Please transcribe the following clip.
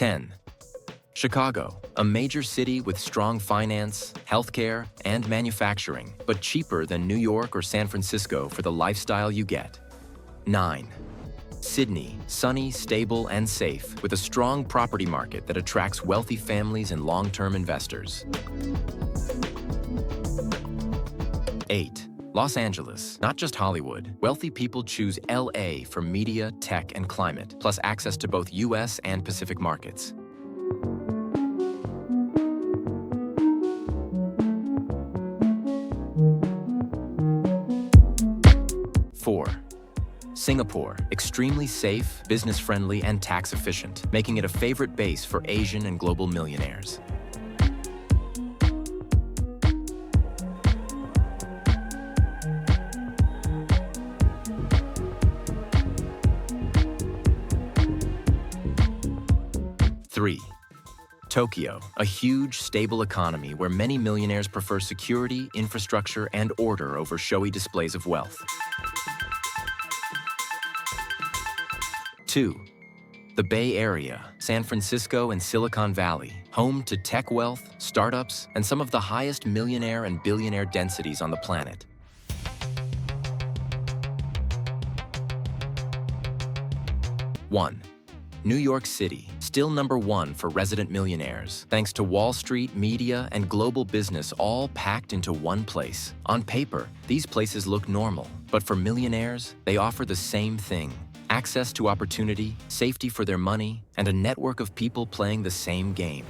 10. Chicago, a major city with strong finance, healthcare, and manufacturing, but cheaper than New York or San Francisco for the lifestyle you get. 9. Sydney, sunny, stable, and safe, with a strong property market that attracts wealthy families and long-term investors. 8. Los Angeles, not just Hollywood. Wealthy people choose LA for media, tech, and climate, plus access to both US and Pacific markets. 4. Singapore, extremely safe, business-friendly, and tax-efficient, making it a favorite base for Asian and global millionaires. 3. Tokyo, a huge, stable economy where many millionaires prefer security, infrastructure, and order over showy displays of wealth. 2. The Bay Area, San Francisco and Silicon Valley, home to tech wealth, startups, and some of the highest millionaire and billionaire densities on the planet. 1. New York City, still number 1 for resident millionaires, thanks to Wall Street, media, and global business all packed into one place. On paper, these places look normal, but for millionaires, they offer the same thing: access to opportunity, safety for their money, and a network of people playing the same game.